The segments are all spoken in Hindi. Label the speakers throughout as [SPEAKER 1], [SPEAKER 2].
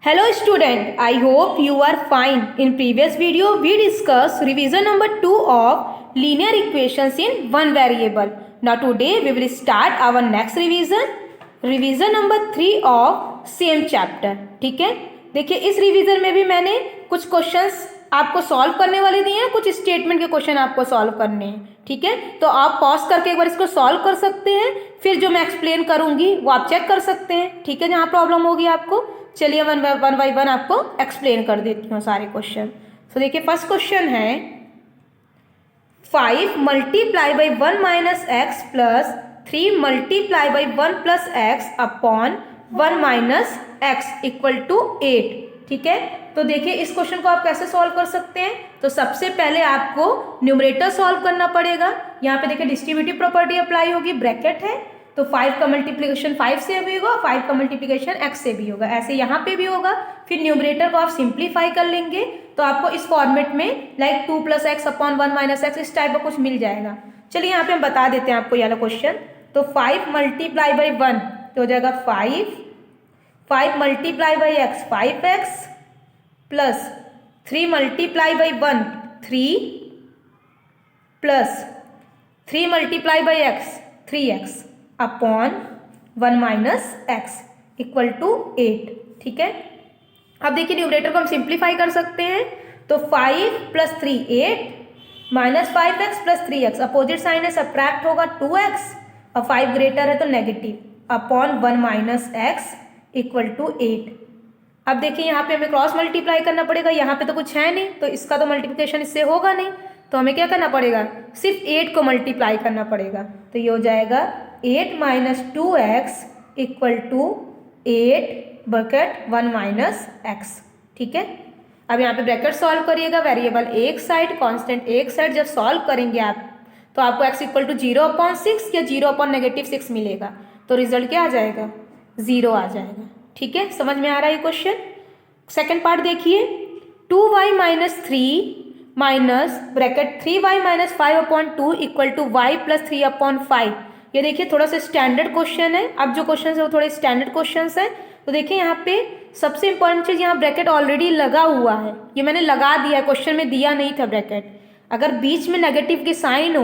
[SPEAKER 1] Hello student, I hope you are fine. In previous video we discussed revision number 2 of linear equations in one variable. Now today we will start our next revision number 3 of same chapter. ठीक है, देखिए इस रिवीजन में भी मैंने कुछ क्वेश्चंस आपको सॉल्व करने वाले दिए हैं, कुछ स्टेटमेंट के क्वेश्चन आपको सॉल्व करने हैं. ठीक है, तो आप पॉज करके एक बार इसको सॉल्व कर सकते हैं, फिर जो मैं एक्सप्लेन करूंगी वो आप चेक कर सकते हैं. ठीक है, जहाँ प्रॉब्लम होगी आपको. चलिए वन बाई वन आपको एक्सप्लेन कर देती हूँ सारे क्वेश्चन. तो देखिए फर्स्ट क्वेश्चन है 5 multiply by 1 minus x plus 3 multiply by 1 plus x upon 1 minus x equal to 8. ठीक है, तो देखिए इस क्वेश्चन को आप कैसे सॉल्व कर सकते हैं. तो सबसे पहले आपको न्यूमरेटर सॉल्व करना पड़ेगा. यहाँ पे देखिए डिस्ट्रीब्यूटिव प्रॉपर्टी अप्लाई होगी, ब्रैकेट है, तो 5 का मल्टीप्लिकेशन 5 से भी होगा, 5 का मल्टीप्लिकेशन x से भी होगा, ऐसे यहाँ पे भी होगा. फिर न्यूमरेटर को आप सिंप्लीफाई कर लेंगे तो आपको इस फॉर्मेट में like 2 plus x upon 1 minus x इस टाइप का कुछ मिल जाएगा. चलिए यहाँ पे हम बता देते हैं आपको ये वाला क्वेश्चन. तो 5 मल्टीप्लाई बाई 1 तो हो जाएगा 5 multiply by x 5x plus 3 multiply by 1 3 plus 3 multiply by x 3x upon 1 minus x equal to 8. ठीक है, अब देखिए न्यूमरेटर को हम सिंप्लीफाई कर सकते हैं. तो 5 plus 3 8 minus 5x plus 3x, opposite sign है सब्ट्रैक्ट होगा 2x और 5 ग्रेटर है तो negative upon 1 minus x equal to 8. अब देखिए यहाँ पे हमें क्रॉस मल्टीप्लाई करना पड़ेगा, यहाँ पे तो कुछ है नहीं तो इसका तो मल्टीप्लिकेशन इससे होगा नहीं, तो हमें क्या करना पड़ेगा, सिर्फ 8 को मल्टीप्लाई करना पड़ेगा. तो ये हो जाएगा 8 minus 2x equal to 8 bracket 1 minus x. ठीक है, अब यहाँ पे ब्रैकेट सॉल्व करिएगा, वेरिएबल एक साइड कांस्टेंट एक साइड. जब सॉल्व करेंगे आप तो आपको x इक्वल टू 0/6 या 0/-6 मिलेगा. तो रिजल्ट क्या आ जाएगा, 0 आ जाएगा. ठीक है, समझ में आ रहा है ये क्वेश्चन. सेकेंड पार्ट देखिए 2y minus 3 minus bracket 3y minus 5/2 equal to y plus 3/5. ये देखिए थोड़ा सा स्टैंडर्ड क्वेश्चन है. अब जो क्वेश्चन है वो थोड़े स्टैंडर्ड क्वेश्चन है. तो देखिए यहाँ पे सबसे इंपॉर्टेंट चीज़, यहाँ ब्रैकेट ऑलरेडी लगा हुआ है, ये मैंने लगा दिया है, क्वेश्चन में दिया नहीं था ब्रैकेट. अगर बीच में नेगेटिव की साइन हो,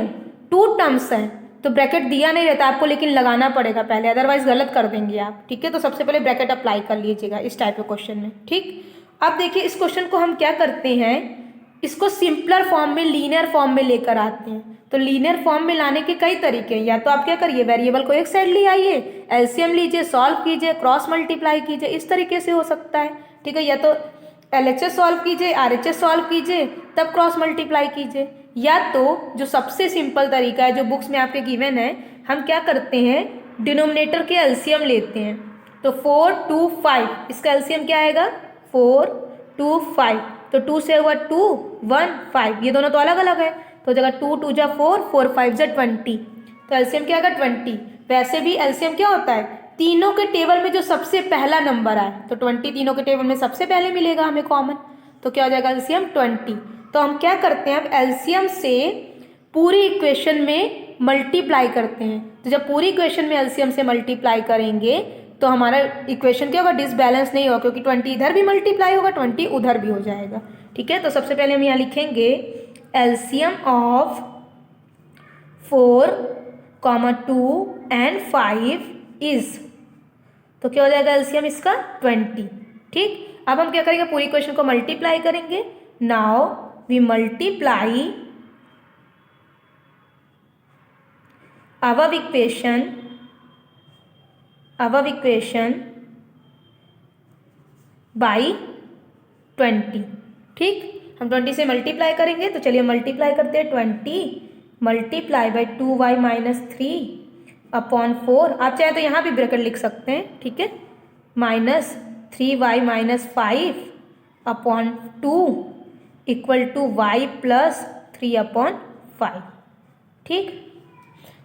[SPEAKER 1] 2 टर्म्स हैं, तो ब्रैकेट दिया नहीं रहता आपको, लेकिन लगाना पड़ेगा पहले, अदरवाइज गलत कर देंगे आप. ठीक है, तो सबसे पहले ब्रैकेट अप्लाई कर लीजिएगा इस टाइप के क्वेश्चन में. ठीक, अब देखिए इस क्वेश्चन को हम क्या करते हैं, इसको सिंपलर फॉर्म में, लीनियर फॉर्म में लेकर आते हैं. तो लीनियर फॉर्म में लाने के कई तरीके हैं. या तो आप क्या करिए, वेरिएबल को एक साइड ले आइए, एलसीएम लीजिए, सॉल्व कीजिए, क्रॉस मल्टीप्लाई कीजिए, इस तरीके से हो सकता है. ठीक है, या तो एलएचएस सॉल्व कीजिए, आरएचएस सॉल्व कीजिए, तब क्रॉस मल्टीप्लाई कीजिए. या तो जो सबसे सिंपल तरीका है, जो बुक्स में आपके गिवन है, हम क्या करते हैं, डिनोमिनेटर के एलसीएम लेते हैं. तो 4 2 5, इसका एलसीएम क्या आएगा, 4 2 5. तो 2 से हुआ 2 1 5, ये दोनों तो अलग अलग है, तो जगह 2 2 जा 4 4 5 जा 20. तो एलसीएम क्या आएगा 20. वैसे भी एलसीएम क्या होता है, तीनों के टेबल में जो सबसे पहला नंबर आए, तो 20 तीनों के टेबल में सबसे पहले मिलेगा हमें कॉमन. तो क्या हो जाएगा एलसीएम 20. तो हम क्या करते हैं, अब एलसीएम से पूरी इक्वेशन में मल्टीप्लाई करते हैं. तो जब पूरी इक्वेशन में एलसीएम से मल्टीप्लाई करेंगे तो हमारा इक्वेशन क्या होगा, डिसबैलेंस नहीं होगा, क्योंकि 20 इधर भी मल्टीप्लाई होगा, 20 उधर भी हो जाएगा. ठीक है, तो सबसे पहले हम यहाँ लिखेंगे एलसीएम ऑफ 4, 2 एंड 5 इज, तो क्या हो जाएगा एलसीएम इसका 20. ठीक, अब हम क्या करेंगे, पूरी इक्वेशन को मल्टीप्लाई करेंगे. Now we multiply our equation by 20. ठीक, हम 20 से मल्टीप्लाई करेंगे, तो चलिए मल्टीप्लाई करते हैं. 20 मल्टीप्लाई बाई 2y माइनस 3/4. आप चाहे तो यहाँ भी ब्रैकेट लिख सकते हैं. ठीक है, minus 3y minus 5/2 equal to y plus 3/5. ठीक,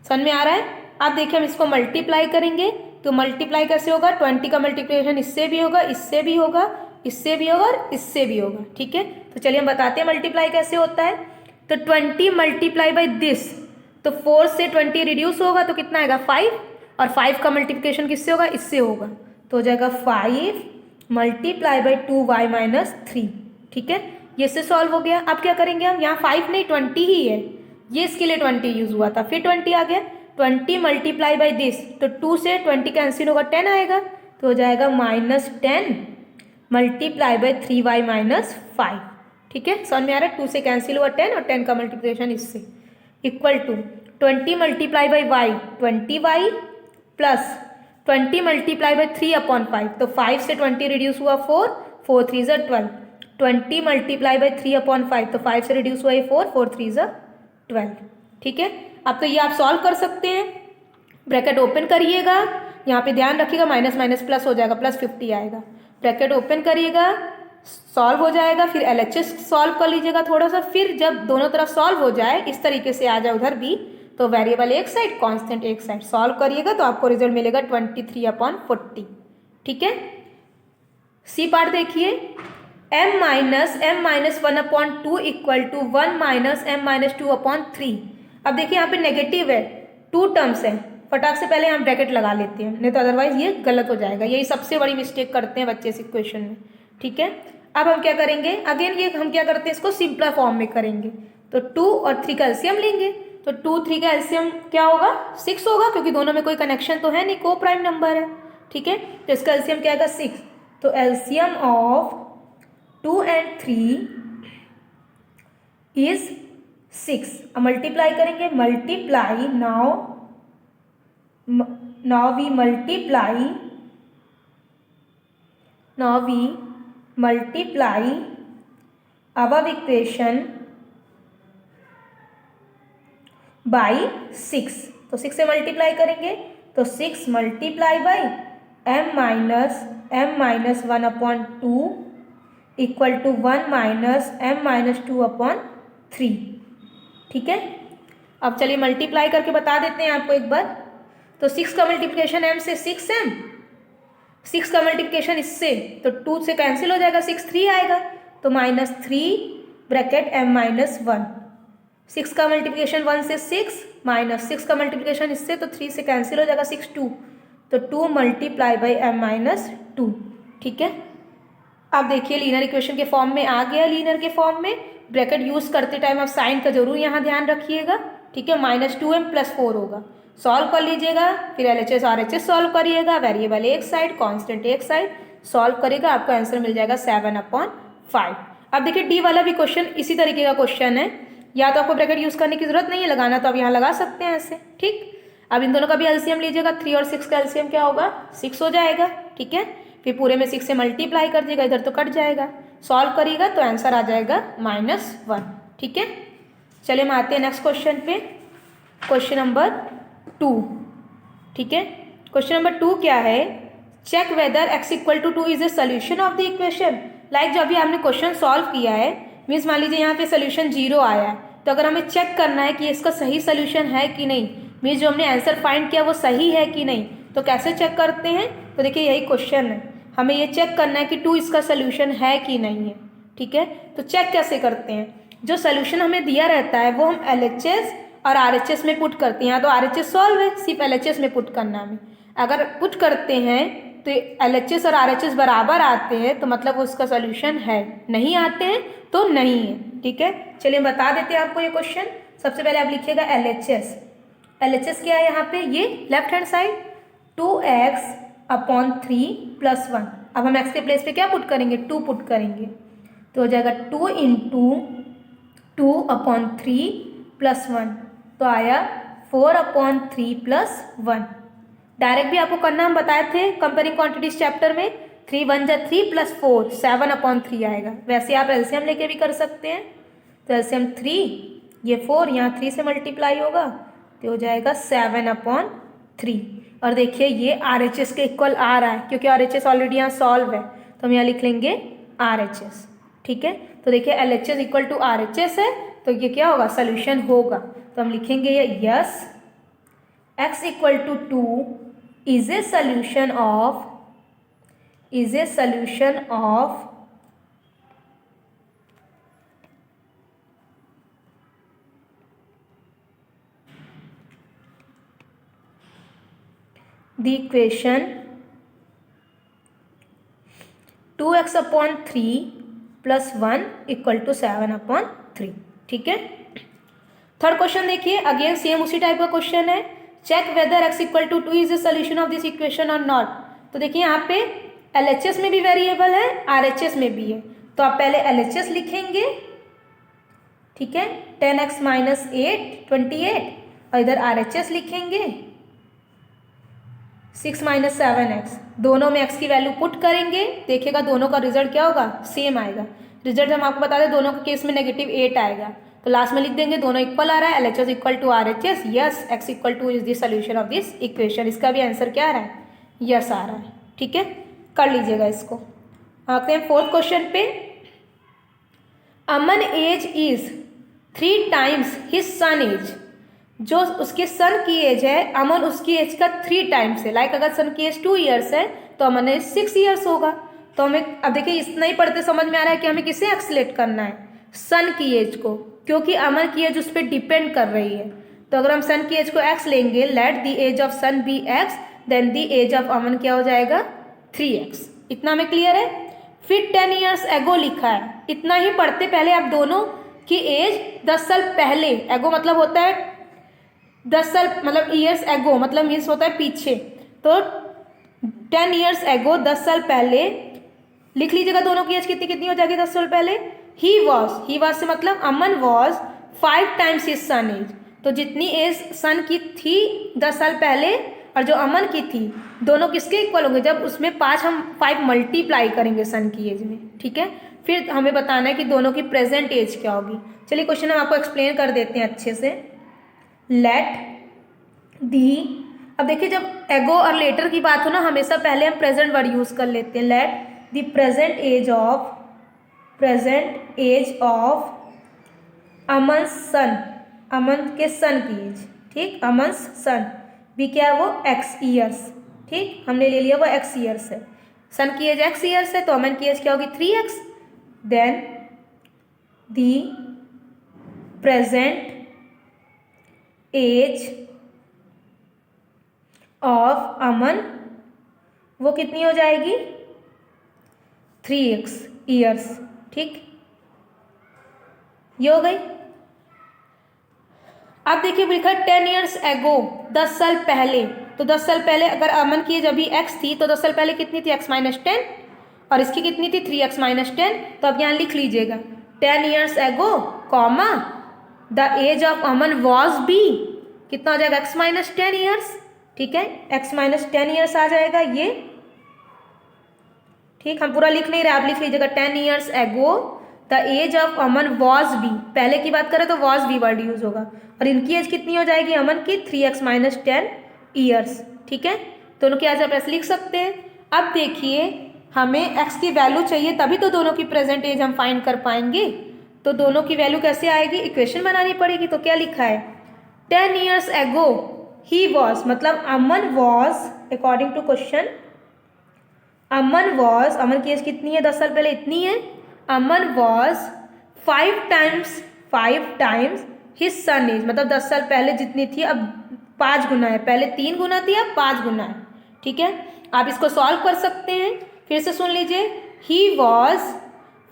[SPEAKER 1] समझ में आ रहा है. आप देखिए हम इसको मल्टीप्लाई करेंगे, तो मल्टीप्लाई कैसे होगा, 20 का मल्टीप्लिकेशन इससे भी होगा, इससे भी होगा, इससे भी होगा और इससे भी होगा. ठीक है, तो चलिए हम बताते हैं मल्टीप्लाई कैसे होता है. तो 20 मल्टीप्लाई बाई दिस, तो 4 से 20 रिड्यूस होगा तो कितना आएगा 5, और 5 का मल्टीप्लिकेशन किससे होगा, इससे होगा, तो हो जाएगा 5 मल्टीप्लाई बाई 2y माइनस 3। ठीक है, ये इससे सॉल्व हो गया। अब क्या करेंगे हम, यहाँ 5 नहीं 20 ही है, ये इसके लिए 20 यूज हुआ था, फिर 20 आ गया। 20 मल्टीप्लाई बाई दिस, तो 2 से 20 कैंसिल होगा, 10 आएगा, तो हो जाएगा -10 मल्टीप्लाई बाई 3y माइनस 5। ठीक है, समझ में आ रहा है, 2 से कैंसिल हुआ 10 और 10 का मल्टीप्लिकेशन इससे, equal to 20 multiply by y 20y plus 20 multiply by 3/5, तो 5 से 20 रिड्यूस हुआ 4, 4 3 ज़ा 12, 20 मल्टीप्लाई बाई 3/5, तो 5 से रिड्यूस हुआ 4, 4 3 ज़ा 12। ठीक है, अब तो ये आप सॉल्व कर सकते हैं। ब्रैकेट ओपन करिएगा, यहाँ पे ध्यान रखिएगा माइनस माइनस प्लस हो जाएगा, +50 आएगा। ब्रैकेट ओपन करिएगा, सॉल्व हो जाएगा, फिर LHS सॉल्व कर लीजिएगा थोड़ा सा, फिर जब दोनों तरफ सॉल्व हो जाए इस तरीके से आ जाए उधर भी, तो वेरिएबल एक साइड कांस्टेंट एक साइड, सॉल्व करिएगा तो आपको रिजल्ट मिलेगा 23/40। ठीक है, सी पार्ट देखिए, m-1/2 इक्वल टू 1 - m-2/3। अब देखिए यहाँ पे नेगेटिव है, 2 टर्म्स है, फटाक से पहले हम ब्रैकेट लगा लेते हैं, नहीं तो अदरवाइज ये गलत हो जाएगा। यही सबसे बड़ी मिस्टेक करते हैं बच्चे इस इक्वेशन में। ठीक है, अब हम क्या करेंगे, अगेन ये हम क्या करते हैं, इसको सिंपल फॉर्म में करेंगे, तो 2 और 3 का एलसीएम लेंगे, तो 2 3 का एलसीएम क्या होगा, 6 होगा, क्योंकि दोनों में कोई कनेक्शन तो है नहीं, को प्राइम नंबर है। ठीक है, तो इसका एलसीएम क्या आएगा, 6, तो एलसीएम ऑफ 2 and 3 इज 6। अब मल्टीप्लाई करेंगे, multiply now we multiply above equation by 6, तो 6 से मल्टीप्लाई करेंगे, तो 6 multiply by m-1/2 equal to 1 - m-2/3। ठीक है, अब चलिए मल्टीप्लाई करके बता देते हैं आपको एक बार, तो 6 का मल्टीप्लिकेशन m से 6m, 6 का मल्टीप्लिकेशन इससे, तो 2 से कैंसिल हो जाएगा, 6 3 आएगा, तो -3 ब्रैकेट m-1, 6 का मल्टीप्लिकेशन 1 से 6 माइनस 6 का मल्टीप्लिकेशन इससे, तो 3 से कैंसिल हो जाएगा, 6 2, तो 2 मल्टीप्लाई बाई m-2। ठीक है, अब देखिए लीनियर इक्वेशन के फॉर्म में आ गया, लीनियर के फॉर्म में ब्रैकेट यूज करते टाइम आप साइन का जरूर यहाँ ध्यान रखिएगा। ठीक है, -2m + 4 होगा, सॉल्व कर लीजिएगा, फिर LHS RHS सॉल्व करिएगा, वेरिएबल एक साइड कांस्टेंट एक साइड, सॉल्व करेगा, आपको आंसर मिल जाएगा 7/5। अब देखिए डी वाला भी क्वेश्चन इसी तरीके का क्वेश्चन है, या तो आपको ब्रैकेट यूज करने की जरूरत नहीं है, लगाना तो आप यहाँ लगा सकते हैं ऐसे। ठीक, अब इन दोनों का भी एलसीएम लीजिएगा, 3 और 6 का एलसीएम क्या होगा, 6 हो जाएगा। ठीक है, फिर पूरे में 6 से मल्टीप्लाई कर दीजिएगा, इधर तो कट जाएगा, सॉल्व करिएगा तो आंसर आ जाएगा -1। ठीक है, चलिए हम आते हैं नेक्स्ट क्वेश्चन पे, क्वेश्चन नंबर 2। ठीक है, क्वेश्चन नंबर 2 क्या है, check whether x = 2 is a solution of the equation. Like जो अभी आपने क्वेश्चन सॉल्व किया है, मीन्स मान लीजिए यहाँ पे सोल्यूशन 0 आया है, तो अगर हमें चेक करना है कि इसका सही सोल्यूशन है कि नहीं, मीन्स जो हमने आंसर फाइंड किया वो सही है कि नहीं, तो कैसे चेक करते हैं, तो देखिए यही क्वेश्चन है, हमें ये चेक करना है कि 2 इसका सोल्यूशन है कि नहीं है। ठीक है, तो चेक कैसे करते हैं, जो सोल्यूशन हमें दिया रहता है वो हम LHS और RHS में पुट करते हैं, यहाँ तो RHS सॉल्व है, सिर्फ LHS में पुट करना हमें, अगर पुट करते हैं तो LHS और RHS बराबर आते हैं तो मतलब उसका सोल्यूशन है, नहीं आते हैं तो नहीं है। ठीक है, चलिए बता देते हैं आपको ये क्वेश्चन। सबसे पहले आप लिखिएगा LHS, LHS क्या है यहाँ पे, ये लेफ्ट हैंड साइड 2x/3 + 1। अब हम x के प्लेस पे क्या पुट करेंगे, 2 पुट करेंगे, तो हो जाएगा 2 × 2/3 + 1, तो आया 4/3 + 1। डायरेक्ट भी आपको करना हम बताए थे कंपेयरिंग क्वांटिटीज चैप्टर में, 3 × 1 = 3 + 4 7/3 आएगा। वैसे आप एलसीएम लेके भी कर सकते हैं, तो एलसीएम 3, ये 4, यहाँ 3 से मल्टीप्लाई होगा तो हो जाएगा 7/3। और देखिए ये RHS के इक्वल आ रहा है, क्योंकि RHS ऑलरेडी यहाँ सॉल्व है, तो हम यहाँ लिख लेंगे RHS। ठीक है, तो देखिए LHS = RHS है, तो ये क्या होगा, सोल्यूशन होगा, तो हम लिखेंगे yes x = 2 is a solution of the equation 2x upon 3 plus 1 equal to 7/3। ठीक है। थर्ड क्वेश्चन देखिए, अगेन सेम उसी टाइप का क्वेश्चन है। Check whether x equal to 2 is the solution of this equation और नॉट। तो देखिए यहाँ पे LHS में भी वेरिएबल है, RHS में भी है। तो आप पहले LHS लिखेंगे, ठीक है, 10x माइनस 8 28, और इधर RHS लिखेंगे 6 माइनस 7x। दोनों में x की वैल्यू पुट करेंगे, देखिएगा दोनों का रिजल्ट क्या होगा, सेम आएगा। रिजल्ट हम आपको बता दें, दोनों के केस में -8 आएगा। तो लास्ट में लिख देंगे दोनों इक्वल आ रहा है, LHS equal to RHS, yes x equal to is the solution of this equation. इसका भी आंसर क्या आ रहा है, यस आ रहा है। ठीक है, कर लीजिएगा इसको। आते हैं फोर्थ क्वेश्चन पे। Aman age is 3 times his son age. जो उसके सन की एज है, अमन उसकी एज का 3 टाइम्स है। लाइक अगर सन की एज 2 ईयर्स है तो अमन एज 6 ईयर्स होगा। तो हमें अब देखिए इतना ही पढ़ते समझ में आ रहा है कि हमें किसे एक्सलेट करना है, सन की एज को, क्योंकि अमन की एज उस पर डिपेंड कर रही है। तो अगर हम सन की एज को x लेंगे, let the age of son be x, then the age of Aman क्या हो जाएगा, 3x। इतना हमें क्लियर है। फिर 10 ईयर्स एगो लिखा है, इतना ही पढ़ते पहले आप दोनों की एज 10 साल पहले, एगो मतलब होता है 10 साल, मतलब ईयर्स एगो मतलब मीन्स होता है पीछे। तो 10 ईयर्स एगो 10 साल पहले लिख लीजिएगा। दोनों की एज कितनी कितनी हो जाएगी 10 साल पहले। ही वॉज से मतलब Aman was 5 times his son age. तो जितनी एज सन की थी 10 साल पहले और जो अमन की थी, दोनों किसके इक्वल होंगे, जब उसमें 5 मल्टीप्लाई करेंगे सन की एज में। ठीक है, फिर हमें बताना है कि दोनों की प्रेजेंट एज क्या होगी। चलिए क्वेश्चन हम आपको एक्सप्लेन कर देते हैं अच्छे से। लेट दी, अब देखिए जब एगो और लेटर की बात हो ना, हमेशा पहले हम प्रेजेंट वर्ड यूज कर लेते हैं। Let the present age of Aman son, Aman के सन की एज, ठीक, अमन सन भी क्या है वो x ईयर्स। ठीक, हमने ले लिया वो x ईयर्स है, सन की एज x ईयर्स है, तो अमन की एज क्या होगी 3x। Then the present age of Aman, वो कितनी हो जाएगी 3x ईयर्स। ठीक, ये हो गई। अब देखिए लिखा 10 ईयर्स एगो, 10 साल पहले। तो 10 साल पहले अगर अमन की एज अभी x थी तो 10 साल पहले कितनी थी x माइनस 10, और इसकी कितनी थी 3x माइनस 10। तो अब यहाँ लिख लीजिएगा 10 years ago comma the age of Aman was b, कितना हो जाएगा x माइनस 10 ईयर्स। ठीक है, x माइनस 10 ईयर्स आ जाएगा ये। ठीक, हम पूरा लिख नहीं रहे, आप लिख लीजिएगा 10 years ago the age of Aman was b, पहले की बात करें तो वॉज बी वर्ड यूज होगा, और इनकी एज कितनी हो जाएगी अमन की 3x माइनस 10 ईयर्स। ठीक है, दोनों की एज आप ऐसे लिख सकते हैं। अब देखिए हमें x की वैल्यू चाहिए, तभी तो दोनों की प्रेजेंट एज हम फाइंड कर पाएंगे। तो दोनों की वैल्यू कैसे आएगी, इक्वेशन बनानी पड़ेगी। तो क्या लिखा है 10 ईयर्स एगो ही वॉज, मतलब Aman was, according to question Aman was, Aman की एज कितनी है 10 साल पहले, इतनी है। Aman was 5 times his son age, मतलब 10 साल पहले जितनी थी अब 5 गुना है, पहले 3 गुना थी अब 5 गुना है। ठीक है, आप इसको सॉल्व कर सकते हैं। फिर से सुन लीजिए, he was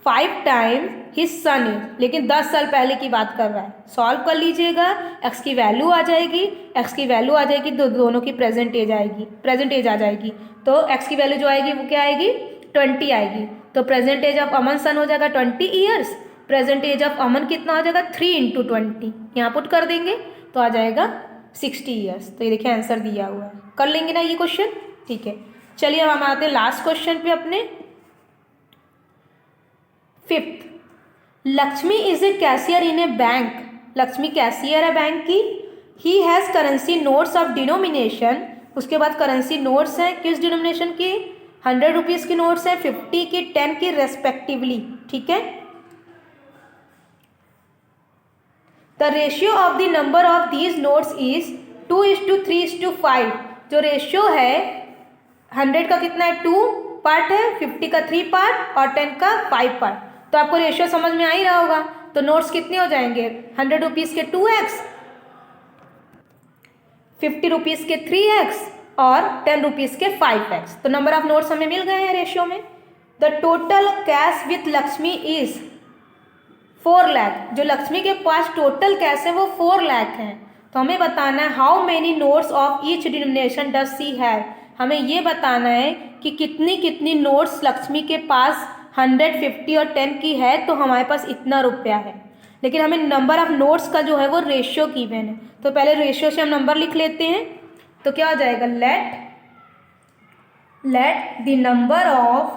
[SPEAKER 1] 5 times his son age, लेकिन 10 साल पहले की बात कर रहा है। सॉल्व कर लीजिएगा, x की वैल्यू आ जाएगी, x की वैल्यू आ जाएगी तो दोनों की प्रेजेंट एज आ जाएगी। तो x की वैल्यू जो आएगी वो क्या आएगी 20 आएगी। तो प्रेजेंट एज ऑफ अमन सन हो जाएगा 20 ईयर्स, प्रेजेंट एज ऑफ अमन कितना हो जाएगा 3 इंटू 20, यहाँ पुट कर देंगे तो आ जाएगा 60 ईयर्स। तो ये देखिए आंसर दिया हुआ है, कर लेंगे ना ये क्वेश्चन। ठीक है, चलिए हम आते हैं लास्ट क्वेश्चन पे अपने। 5th, Lakshmi is a cashier in A bank, Lakshmi cashier है बैंक की। He has currency notes of denomination, उसके बाद करेंसी नोट्स हैं किस डिनोमिनेशन की, 100 रुपीज़ की नोट्स हैं, 50 की, 10 की रेस्पेक्टिवली। ठीक है, the ratio of the number of these notes is 2:3:5। जो रेशियो है 100 का कितना है 2 पार्ट है, 50 का 3 पार्ट और 10 का 5 पार्ट। तो आपको रेशियो समझ में आ ही रहा होगा। तो नोट्स कितने हो जाएंगे 100 रुपीज़ के 2x, 50 रुपीज़ के 3x और 10 रुपीज़ के 5x। तो नंबर ऑफ नोट्स हमें मिल गए हैं रेशियो में। The total cash with Lakshmi is 4 lakh. जो लक्ष्मी के पास टोटल कैश है वो 4 लाख है। तो हमें बताना है how many notes of each denomination does she have. हमें ये बताना है कि कितनी कितनी नोट्स लक्ष्मी के पास 100, 50 और 10 की है, तो हमारे पास इतना रुपया है। लेकिन हमें नंबर ऑफ नोट्स का जो है वो रेशियो गिवन है, तो पहले रेशियो से हम नंबर लिख लेते हैं। तो क्या हो जाएगा, let the number of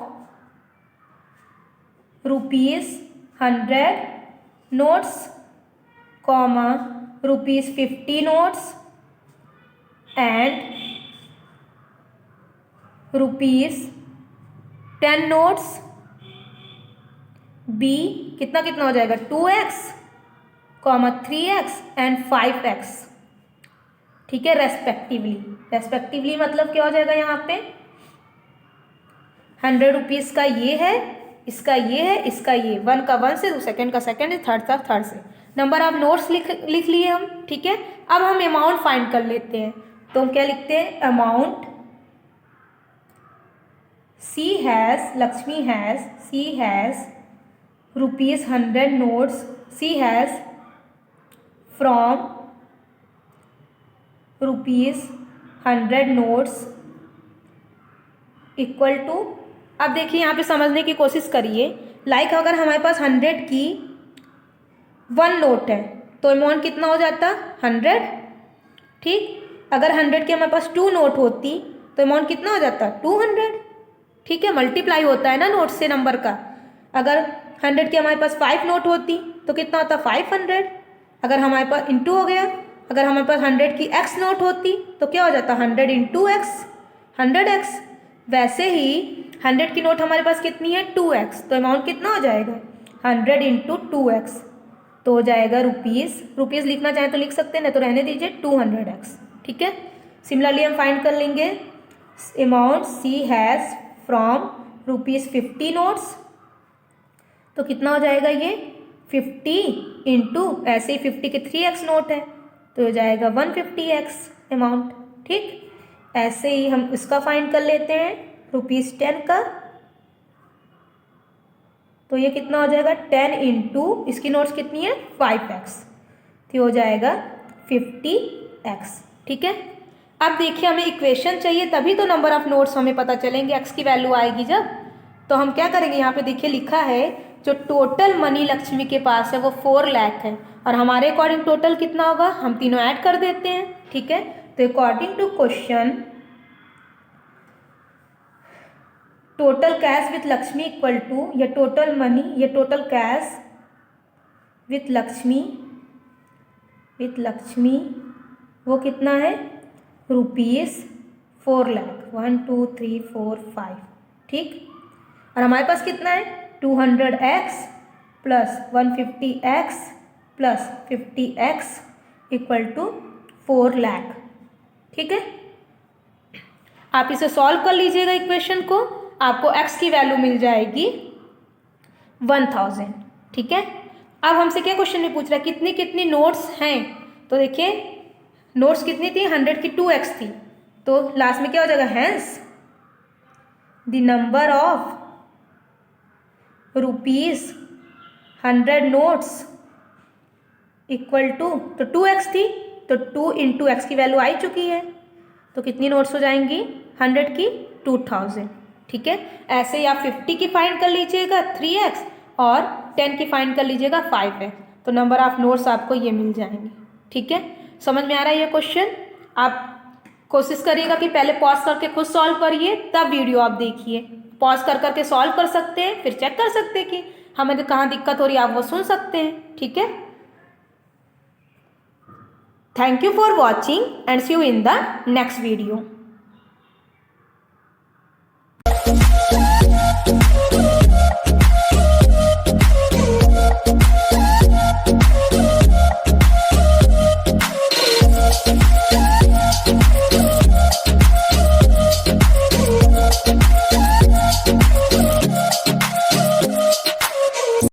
[SPEAKER 1] ₹100 notes comma ₹50 notes and ₹10 notes b कितना कितना हो जाएगा 2x, 3x एंड 5x, ठीक है, रेस्पेक्टिवली मतलब क्या हो जाएगा यहाँ पे 100 रुपीज़ का ये है, इसका ये है, इसका ये, 1 का 1 से, सेकंड का सेकंड से, थर्ड का थर्ड से। नंबर ऑफ नोट्स लिख लिए हम, ठीक है। अब हम अमाउंट फाइंड कर लेते हैं। तो हम क्या लिखते हैं, amount Lakshmi has ₹100 notes she has from ₹100 notes equal to, अब देखिए यहाँ पे समझने की कोशिश करिए। लाइक अगर हमारे पास 100 की 1 नोट है तो अमाउंट कितना हो जाता 100, ठीक। अगर 100 की हमारे पास 2 नोट होती तो अमाउंट कितना हो जाता 200, ठीक है। मल्टीप्लाई होता है ना नोट से नंबर का। अगर 100 की हमारे पास 5 नोट होती तो कितना होता 500। अगर हमारे पास इंटू हो गया, अगर हमारे पास 100 की x नोट होती तो क्या हो जाता 100 इंटू x, 100x। वैसे ही 100 की नोट हमारे पास कितनी है 2x, तो अमाउंट कितना हो जाएगा 100 इंटू 2x, तो हो जाएगा रुपीज़ लिखना चाहें तो लिख सकते हैं, नहीं तो रहने दीजिए 200x, ठीक है। सिमिलरली हम फाइंड कर लेंगे amount she has from ₹50 notes, तो कितना हो जाएगा ये 50 इंटू, ऐसे ही 50 के 3x नोट है तो हो जाएगा 150x अमाउंट, ठीक। ऐसे ही हम इसका फाइंड कर लेते हैं ₹10 का, तो ये कितना हो जाएगा 10 इंटू, इसकी नोट्स कितनी है 5x, तो हो जाएगा 50x, ठीक है। अब देखिए हमें इक्वेशन चाहिए तभी तो नंबर ऑफ नोट्स हमें पता चलेंगे, x की वैल्यू आएगी जब। तो हम क्या करेंगे, यहाँ पे देखिए लिखा है जो टोटल मनी लक्ष्मी के पास है वो 4 लाख है, और हमारे अकॉर्डिंग टोटल कितना होगा, हम तीनों ऐड कर देते हैं, ठीक है। तो according to question total cash with Lakshmi equal to, या टोटल मनी, या टोटल कैश विथ लक्ष्मी वो कितना है ₹4 लाख, 1 2 3 4 5, ठीक। और हमारे पास कितना है 200x plus 150x plus 50x equal to 4 lakh, ठीक है। आप इसे सॉल्व कर लीजिएगा इक्वेशन को, आपको x की वैल्यू मिल जाएगी 1000, ठीक है। अब हमसे क्या क्वेश्चन में पूछ रहा है कितनी कितनी नोट्स हैं, तो देखिए नोट्स कितनी थी 100 की 2x थी, तो लास्ट में क्या हो जाएगा hence the number of ₹100 notes equal to, तो 2x थी तो 2 इंटू एक्स की वैल्यू आ चुकी है, तो कितनी नोट्स हो जाएंगी 100 की 2000, ठीक है। ऐसे ही आप 50 की फाइंड कर लीजिएगा 3x और 10 की फाइंड कर लीजिएगा 5x, तो नंबर ऑफ नोट्स आपको ये मिल जाएंगे, ठीक है। समझ में आ रहा है ये क्वेश्चन। आप कोशिश करिएगा कि पहले पॉज करके खुद सॉल्व करिए, तब वीडियो आप देखिए। पॉज कर करके सॉल्व कर सकते हैं, फिर चेक कर सकते हैं कि हमें तो कहाँ दिक्कत हो रही है, आप वो सुन सकते हैं, ठीक है। Thank you for watching and see you in the next video.